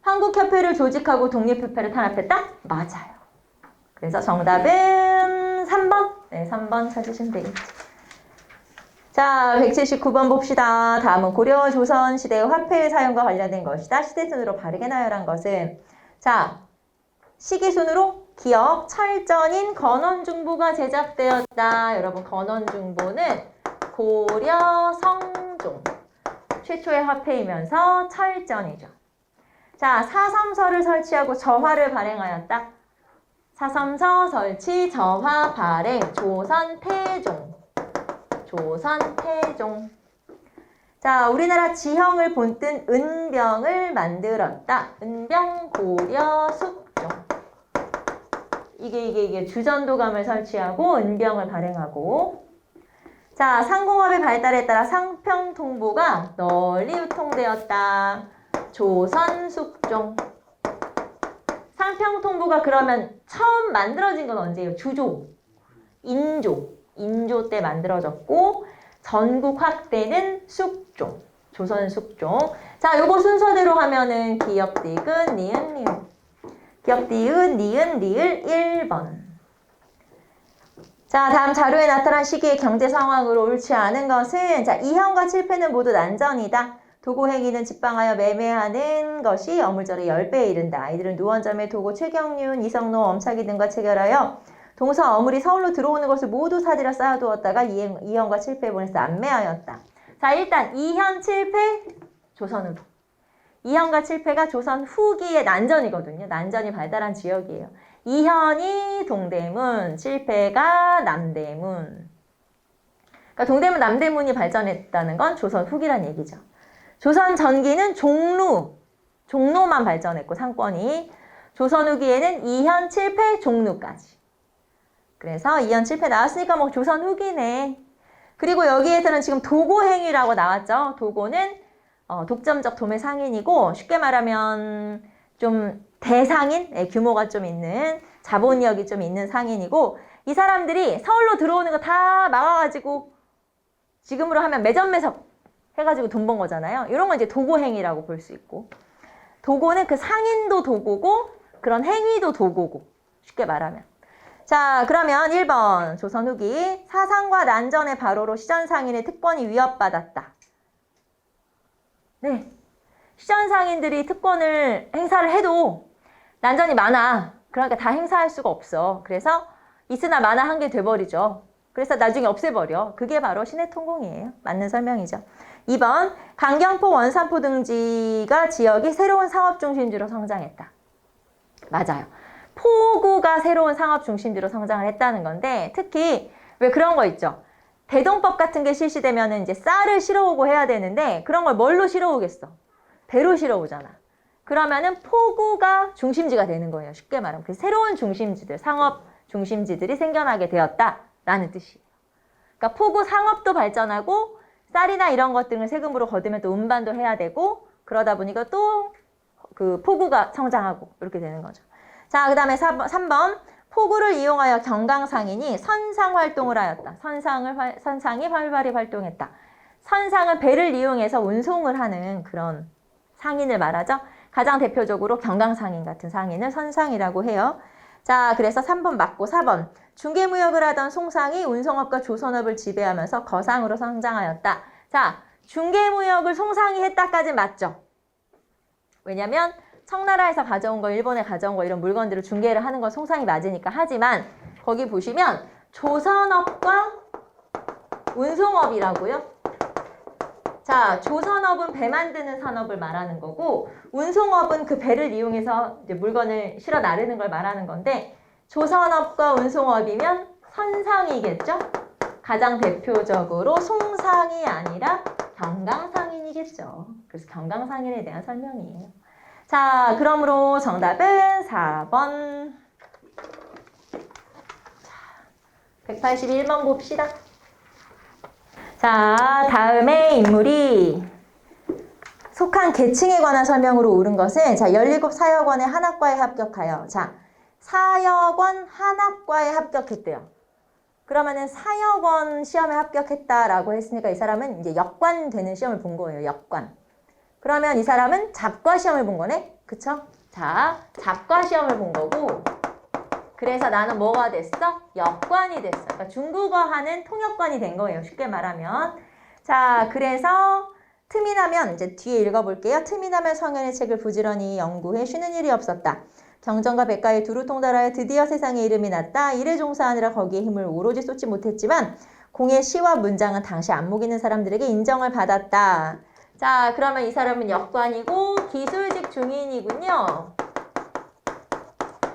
한국협회를 조직하고 독립협회를 탄압했다? 맞아요. 그래서 정답은 3번. 네, 3번 찾으시면 되겠죠. 자, 179번 봅시다. 다음은 고려 조선시대의 화폐의 사용과 관련된 것이다. 시대순으로 바르게 나열한 것은 자, 시기순으로 기억, 철전인 건원중보가 제작되었다. 여러분, 건원중보는 고려 성종 최초의 화폐이면서 철전이죠. 자, 사섬서를 설치하고 저화를 발행하였다. 사섬서 설치, 저화 발행, 조선태종. 조선태종. 자, 우리나라 지형을 본뜬 은병을 만들었다. 은병 고려 숙종. 이게 주전도감을 설치하고 은병을 발행하고. 자, 상공업의 발달에 따라 상평통보가 널리 유통되었다. 조선 숙종. 상평통보가 그러면 처음 만들어진 건 언제예요? 주조. 인조 때 만들어졌고 전국 확대는 숙종. 조선 숙종. 자, 요거 순서대로 하면은 기역, 디귿, 니은, 리을. 기역, 디귿, 니은, 리을 1번. 자, 다음 자료에 나타난 시기의 경제 상황으로 옳지 않은 것은 자, 2현과 7패는 모두 난전이다. 도고행위는 직방하여 매매하는 것이 어물절의 10배에 이른다. 이들은 노원점의 도고 최경륜, 이성노, 엄차기 등과 체결하여 동서 어물이 서울로 들어오는 것을 모두 사들여 쌓아두었다가 2현과 7패에 보내서 안매하였다. 자, 일단 2현, 7패 조선 후기. 2현과 7패가 조선 후기의 난전이거든요. 난전이 발달한 지역이에요. 2현이 동대문, 7패가 남대문. 그러니까 동대문, 남대문이 발전했다는 건 조선 후기란 얘기죠. 조선 전기는 종로만 발전했고 상권이. 조선 후기에는 2현, 7패, 종로까지. 그래서 2현, 7패 나왔으니까 뭐 조선 후기네. 그리고 여기에서는 지금 도고행위라고 나왔죠. 도고는 독점적 도매 상인이고 쉽게 말하면 좀 대상인, 규모가 좀 있는, 자본력이 좀 있는 상인이고 이 사람들이 서울로 들어오는 거 다 막아가지고 지금으로 하면 매점매석 해가지고 돈 번 거잖아요. 이런 건 이제 도고행위라고 볼 수 있고 도고는 그 상인도 도고고 그런 행위도 도고고 쉽게 말하면. 자, 그러면 1번 조선 후기 사상과 난전의 발호로 시전상인의 특권이 위협받았다. 네, 시전상인들이 특권을 행사를 해도 난전이 많아. 그러니까 다 행사할 수가 없어. 그래서 있으나 마나 한 게 돼버리죠. 그래서 나중에 없애버려. 그게 바로 시내통공이에요. 맞는 설명이죠. 2번 강경포, 원산포 등지가 지역이 새로운 상업중심지로 성장했다. 맞아요. 포구가 새로운 상업 중심지로 성장을 했다는 건데 특히 왜 그런 거 있죠. 대동법 같은 게 실시되면 이제 쌀을 실어오고 해야 되는데 그런 걸 뭘로 실어오겠어? 배로 실어오잖아. 그러면은 포구가 중심지가 되는 거예요. 쉽게 말하면. 그래서 새로운 중심지들, 상업 중심지들이 생겨나게 되었다라는 뜻이에요. 그러니까 포구 상업도 발전하고 쌀이나 이런 것들을 세금으로 거두면 또 운반도 해야 되고 그러다 보니까 또 그 포구가 성장하고 이렇게 되는 거죠. 자, 그 다음에 3번 포구를 이용하여 경강상인이 선상활동을 하였다. 선상이 활발히 활동했다. 선상은 배를 이용해서 운송을 하는 그런 상인을 말하죠. 가장 대표적으로 경강상인 같은 상인을 선상이라고 해요. 자, 그래서 3번 맞고 4번 중개무역을 하던 송상이 운송업과 조선업을 지배하면서 거상으로 성장하였다. 자, 중개무역을 송상이 했다까지 맞죠? 왜냐면 청나라에서 가져온 거, 일본에 가져온 거 이런 물건들을 중개를 하는 건 송상이 맞으니까. 하지만 거기 보시면 조선업과 운송업이라고요. 자, 조선업은 배 만드는 산업을 말하는 거고 운송업은 그 배를 이용해서 이제 물건을 실어 나르는 걸 말하는 건데 조선업과 운송업이면 선상이겠죠? 가장 대표적으로 송상이 아니라 경강상인이겠죠. 그래서 경강상인에 대한 설명이에요. 자, 그러므로 정답은 4번. 자, 181번 봅시다. 자, 다음에 인물이 속한 계층에 관한 설명으로 옳은 것은 자, 17 사역원의 한 학과에 합격하여 자, 사역원 한 학과에 합격했대요. 그러면은 사역원 시험에 합격했다라고 했으니까 이 사람은 이제 역관 되는 시험을 본 거예요. 역관. 그러면 이 사람은 잡과 시험을 본 거네? 그쵸? 자, 잡과 시험을 본 거고 그래서 나는 뭐가 됐어? 역관이 됐어. 그러니까 중국어 하는 통역관이 된 거예요. 쉽게 말하면. 자, 그래서 틈이 나면 이제 뒤에 읽어볼게요. 틈이 나면 성현의 책을 부지런히 연구해 쉬는 일이 없었다. 경전과 백가에 두루 통달하여 드디어 세상에 이름이 났다. 일에 종사하느라 거기에 힘을 오로지 쏟지 못했지만 공의 시와 문장은 당시 안목 있는 사람들에게 인정을 받았다. 자, 그러면 이 사람은 역관이고 기술직 중인이군요.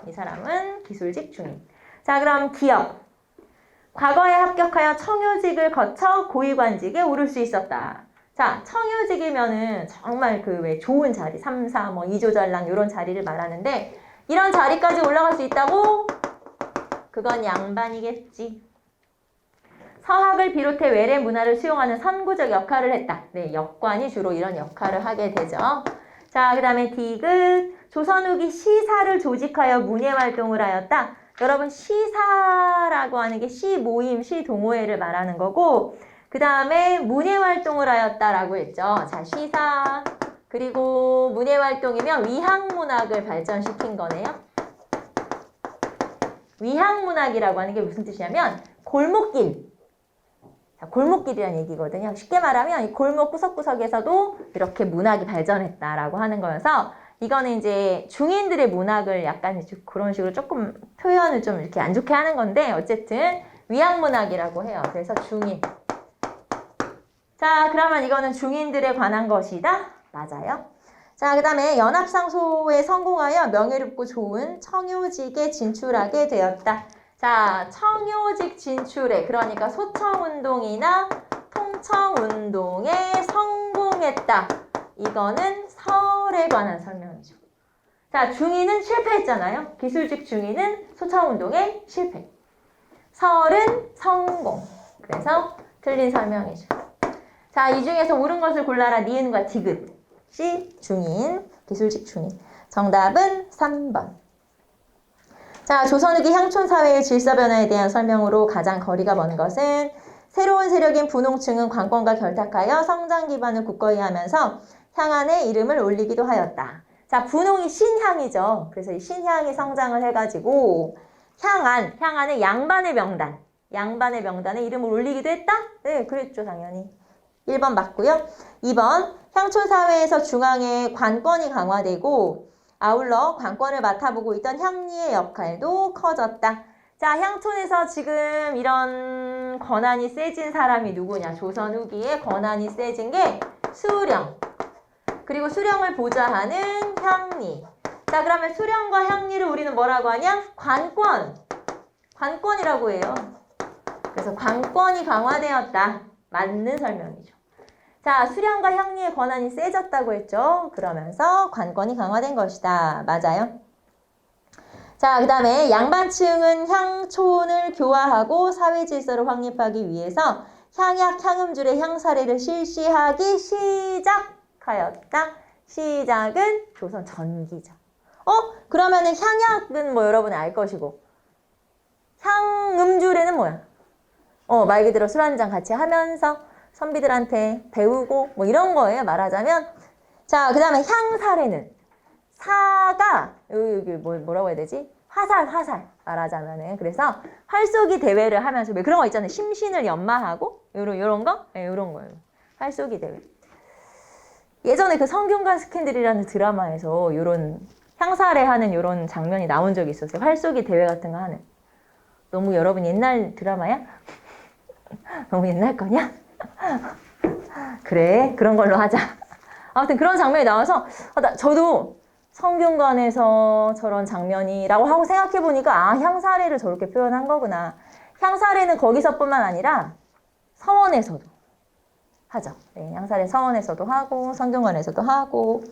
이 사람은 기술직 중인. 자, 그럼 기역. 과거에 합격하여 청유직을 거쳐 고위관직에 오를 수 있었다. 자, 청유직이면은 정말 그 왜 좋은 자리, 3, 4, 뭐 2조잘랑 이런 자리를 말하는데 이런 자리까지 올라갈 수 있다고? 그건 양반이겠지. 서학을 비롯해 외래 문화를 수용하는 선구적 역할을 했다. 네, 역관이 주로 이런 역할을 하게 되죠. 자, 그 다음에 디귿. 조선 후기 시사를 조직하여 문예활동을 하였다. 여러분 시사라고 하는 게 시모임, 시동호회를 말하는 거고 그 다음에 문예활동을 하였다라고 했죠. 자, 시사 그리고 문예활동이면 위학문학을 발전시킨 거네요. 위학문학이라고 하는 게 무슨 뜻이냐면 골목길. 자, 골목길이라는 얘기거든요. 쉽게 말하면 이 골목 구석구석에서도 이렇게 문학이 발전했다라고 하는 거여서 이거는 이제 중인들의 문학을 약간 그런 식으로 조금 표현을 좀 이렇게 안 좋게 하는 건데 어쨌든 위학문학이라고 해요. 그래서 중인. 자, 그러면 이거는 중인들에 관한 것이다. 맞아요. 자, 그 다음에 연합상소에 성공하여 명예롭고 좋은 청요직에 진출하게 되었다. 자, 청요직 진출에 그러니까 소청운동이나 통청운동에 성공했다. 이거는 설에 관한 설명이죠. 자, 중인은 실패했잖아요. 기술직 중인은 소청운동에 실패. 설은 성공. 그래서 틀린 설명이죠. 자, 이 중에서 옳은 것을 골라라. 니은과 디귿. C. 중인. 기술직 중인. 정답은 3번. 자, 조선 후기 향촌 사회의 질서 변화에 대한 설명으로 가장 거리가 먼 것은 새로운 세력인 분홍층은 관권과 결탁하여 성장 기반을 굳건히 하면서 향안의 이름을 올리기도 하였다. 자, 분홍이 신향이죠. 그래서 이 신향이 성장을 해가지고 향안의 양반의 명단에 이름을 올리기도 했다? 네, 그랬죠, 당연히. 1번 맞고요. 2번, 향촌 사회에서 중앙의 관권이 강화되고 아울러 관권을 맡아보고 있던 향리의 역할도 커졌다. 자, 향촌에서 지금 이런 권한이 세진 사람이 누구냐? 조선 후기에 권한이 세진 게 수령. 그리고 수령을 보좌하는 향리. 자, 그러면 수령과 향리를 우리는 뭐라고 하냐? 관권이라고 해요. 그래서 관권이 강화되었다. 맞는 설명이죠. 자, 수령과 향리의 권한이 세졌다고 했죠. 그러면서 관권이 강화된 것이다. 맞아요. 자, 그 다음에 양반층은 향촌을 교화하고 사회 질서를 확립하기 위해서 향약, 향음줄의 향사례를 실시하기 시작하였다. 시작은 조선 전기죠. 그러면은 향약은 뭐 여러분이 알 것이고 향음줄에는 뭐야? 말 그대로 술 한잔 같이 하면서 선비들한테 배우고 뭐 이런 거예요. 말하자면. 자, 그 다음에 향사례는 사가 여기 뭐라고 해야 되지? 화살 말하자면은. 그래서 활쏘기 대회를 하면서 왜 그런 거 있잖아요. 심신을 연마하고 요런 거? 네, 요런 거예요. 활쏘기 대회. 예전에 그 성균관 스캔들이라는 드라마에서 요런 향사례 하는 요런 장면이 나온 적이 있었어요. 활쏘기 대회 같은 거 하는. 너무 여러분 옛날 드라마야? 너무 옛날 거냐? 그래, 그런 걸로 하자. 아무튼 그런 장면이 나와서 저도 성균관에서 저런 장면이라고 하고 생각해보니까 향사례를 저렇게 표현한 거구나. 향사례는 거기서뿐만 아니라 서원에서도 하죠. 네, 향사례 서원에서도 하고 성균관에서도 하고.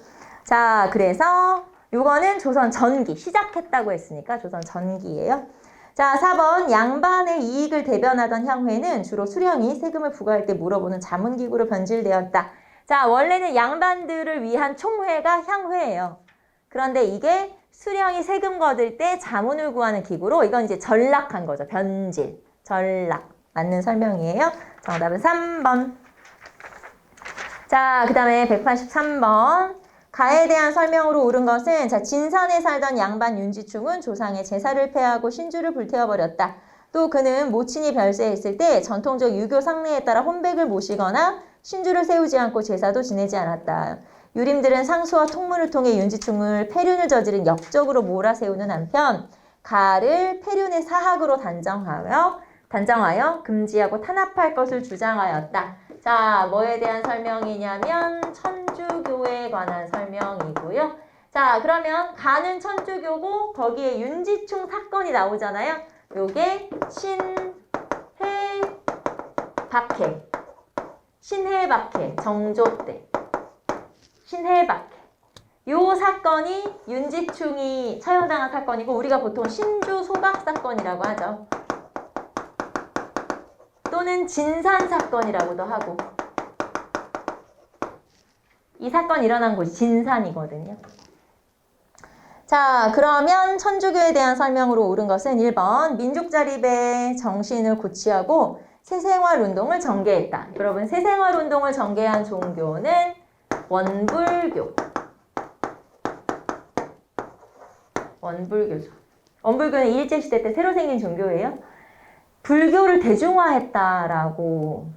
자, 그래서 요거는 조선 전기 시작했다고 했으니까 조선 전기예요. 자, 4번 양반의 이익을 대변하던 향회는 주로 수령이 세금을 부과할 때 물어보는 자문기구로 변질되었다. 자, 원래는 양반들을 위한 총회가 향회예요. 그런데 이게 수령이 세금 거둘 때 자문을 구하는 기구로 이건 이제 전락한 거죠. 변질, 전락. 맞는 설명이에요. 정답은 3번. 자, 그 다음에 183번. 가에 대한 설명으로 옳은 것은 자, 진산에 살던 양반 윤지충은 조상의 제사를 폐하고 신주를 불태워버렸다. 또 그는 모친이 별세했을 때 전통적 유교 상례에 따라 혼백을 모시거나 신주를 세우지 않고 제사도 지내지 않았다. 유림들은 상수와 통문을 통해 윤지충을 폐륜을 저지른 역적으로 몰아세우는 한편 가를 폐륜의 사학으로 단정하여 금지하고 탄압할 것을 주장하였다. 자, 뭐에 대한 설명이냐면 천주교에 관한 설명이고요. 자, 그러면 가는 천주교고 거기에 윤지충 사건이 나오잖아요. 요게 신해박해 정조 때 신해박해. 요 사건이 윤지충이 처형당한 사건이고 우리가 보통 신주 소각 사건이라고 하죠. 또는 진산 사건이라고도 하고. 이 사건 일어난 곳이 진산이거든요. 자, 그러면 천주교에 대한 설명으로 옳은 것은 1번 민족자립의 정신을 고취하고 새생활운동을 전개했다. 여러분, 새생활운동을 전개한 종교는 원불교. 원불교죠. 원불교는 일제시대 때 새로 생긴 종교예요. 불교를 대중화했다라고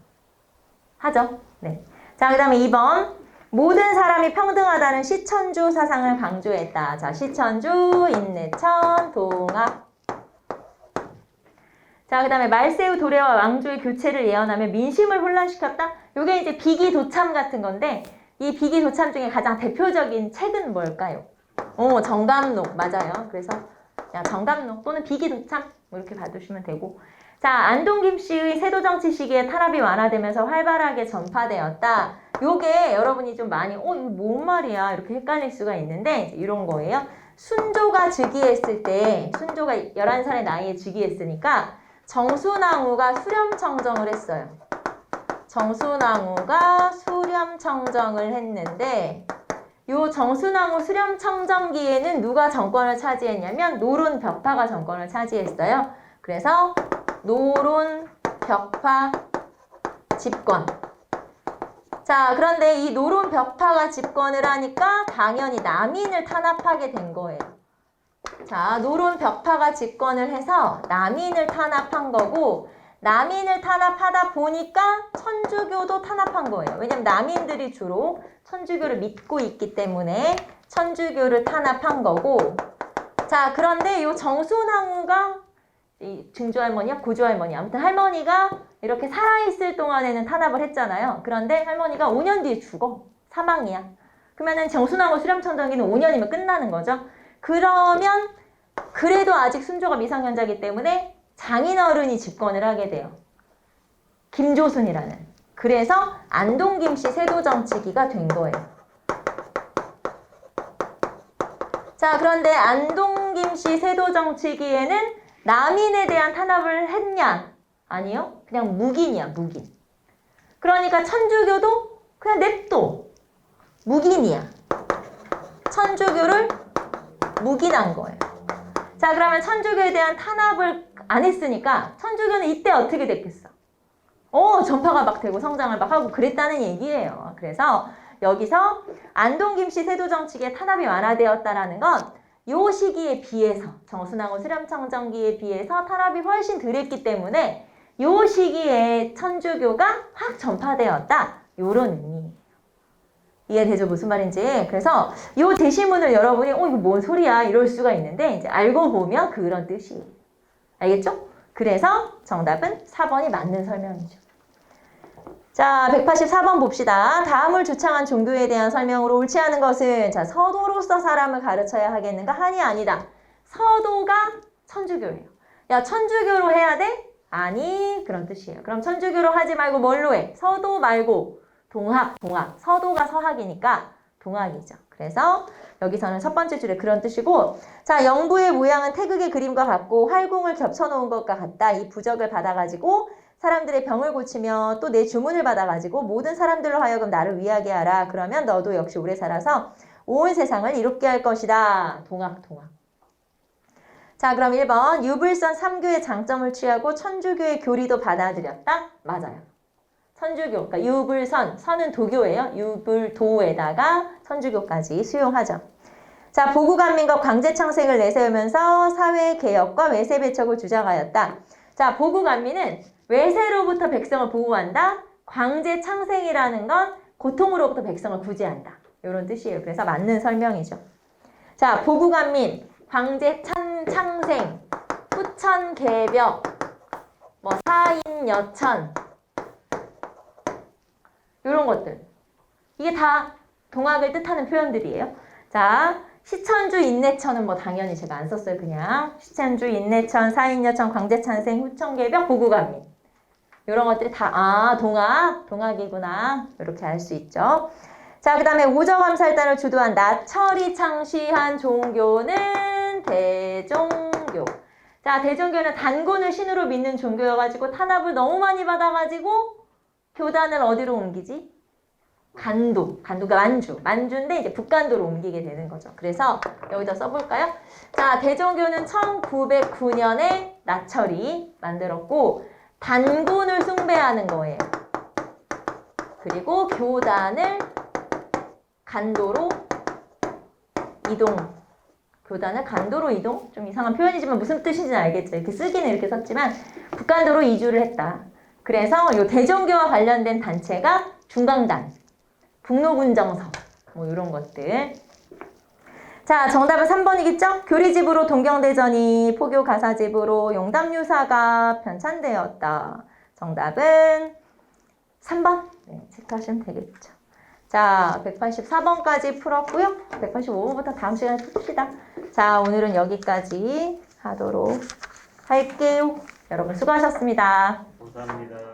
하죠. 네. 자, 그 다음에 2번. 모든 사람이 평등하다는 시천주 사상을 강조했다. 자, 시천주, 인내천, 동학. 자, 그 다음에 말세우 도래와 왕조의 교체를 예언하며 민심을 혼란시켰다. 요게 이제 비기도참 같은 건데 이 비기도참 중에 가장 대표적인 책은 뭘까요? 정감록 맞아요. 그래서 정감록 또는 비기도참 뭐 이렇게 봐두시면 되고. 자, 안동 김씨의 세도정치 시기에 탄압이 완화되면서 활발하게 전파되었다. 요게 여러분이 좀 많이 이거 뭔 말이야 이렇게 헷갈릴 수가 있는데 이런 거예요. 순조가 즉위했을 때 순조가 11살의 나이에 즉위했으니까 정순왕후가 수렴청정을 했어요. 정순왕후가 수렴청정을 했는데 요 정순왕후 수렴청정기에는 누가 정권을 차지했냐면 노론벽파가 정권을 차지했어요. 그래서 노론벽파 집권. 자, 그런데 이 노론벽파가 집권을 하니까 당연히 남인을 탄압하게 된 거예요. 자, 노론벽파가 집권을 해서 남인을 탄압한 거고 남인을 탄압하다 보니까 천주교도 탄압한 거예요. 왜냐면 남인들이 주로 천주교를 믿고 있기 때문에 천주교를 탄압한 거고. 자, 그런데 이 정순왕후가 이 증조할머니야? 고조할머니 아무튼 할머니가 이렇게 살아있을 동안에는 탄압을 했잖아요. 그런데 할머니가 5년 뒤에 죽어. 사망이야. 그러면은 정순왕후 수렴청정기는 5년이면 끝나는 거죠. 그러면 그래도 아직 순조가 미성년자이기 때문에 장인어른이 집권을 하게 돼요. 김조순이라는. 그래서 안동김씨 세도정치기가 된 거예요. 자, 그런데 안동김씨 세도정치기에는 남인에 대한 탄압을 했냐? 아니요. 그냥 묵인이야, 묵인. 그러니까 천주교도 그냥 냅둬. 묵인이야. 천주교를 묵인한 거예요. 자, 그러면 천주교에 대한 탄압을 안 했으니까 천주교는 이때 어떻게 됐겠어? 전파가 막 되고 성장을 막 하고 그랬다는 얘기예요. 그래서 여기서 안동김씨 세도정치기에 탄압이 완화되었다라는 건 요 시기에 비해서 정순왕후 수렴청정기에 비해서 탄압이 훨씬 덜했기 때문에 요 시기에 천주교가 확 전파되었다. 요런 의미예요. 이해되죠? 무슨 말인지. 그래서 요 대시문을 여러분이 이거 뭔 소리야 이럴 수가 있는데 이제 알고 보면 그런 뜻이에요. 알겠죠? 그래서 정답은 4번이 맞는 설명이죠. 자, 184번 봅시다. 다음을 주창한 종교에 대한 설명으로 옳지 않은 것은 자, 서도로서 사람을 가르쳐야 하겠는가? 한이 아니다. 서도가 천주교예요. 야, 천주교로 해야 돼? 아니, 그런 뜻이에요. 그럼 천주교로 하지 말고 뭘로 해? 서도 말고 동학. 서도가 서학이니까 동학이죠. 그래서 여기서는 첫 번째 줄에 그런 뜻이고, 자, 영부의 모양은 태극의 그림과 같고 활궁을 겹쳐놓은 것과 같다. 이 부적을 받아가지고 사람들의 병을 고치며 또 내 주문을 받아가지고 모든 사람들로 하여금 나를 위하게 하라. 그러면 너도 역시 오래 살아서 온 세상을 이롭게 할 것이다. 동학. 자, 그럼 1번 유불선 3교의 장점을 취하고 천주교의 교리도 받아들였다. 맞아요. 천주교, 그러니까 유불선, 선은 도교예요. 유불도에다가 천주교까지 수용하죠. 자, 보국안민과 광제창생을 내세우면서 사회개혁과 외세배척을 주장하였다. 자, 보국안민은 외세로부터 백성을 보호한다. 광제창생이라는 건 고통으로부터 백성을 구제한다. 이런 뜻이에요. 그래서 맞는 설명이죠. 자, 보국안민, 광제창생, 후천개벽, 사인여천 이런 것들. 이게 다 동학을 뜻하는 표현들이에요. 자, 시천주, 인내천은 당연히 제가 안 썼어요. 그냥 시천주, 인내천, 사인여천, 광제창생, 후천개벽, 보국안민. 이런 것들이 다 동학이구나. 이렇게 알 수 있죠. 자, 그 다음에 우저감살단을 주도한 나철이 창시한 종교는 대종교. 자, 대종교는 단군을 신으로 믿는 종교여가지고 탄압을 너무 많이 받아가지고 교단을 어디로 옮기지? 간도가 만주인데 이제 북간도로 옮기게 되는 거죠. 그래서 여기다 써볼까요? 자, 대종교는 1909년에 나철이 만들었고 단군을 숭배하는 거예요. 그리고 교단을 간도로 이동. 교단을 간도로 이동? 좀 이상한 표현이지만 무슨 뜻인지는 알겠죠. 이렇게 쓰기는 이렇게 썼지만 북간도로 이주를 했다. 그래서 이 대종교와 관련된 단체가 중강단, 북로군정서 뭐 이런 것들. 자, 정답은 3번이겠죠? 교리집으로 동경대전이, 포교 가사집으로 용담유사가 편찬되었다. 정답은 3번. 네, 체크하시면 되겠죠. 자, 184번까지 풀었고요. 185번부터 다음 시간에 풉시다. 자, 오늘은 여기까지 하도록 할게요. 여러분 수고하셨습니다. 감사합니다.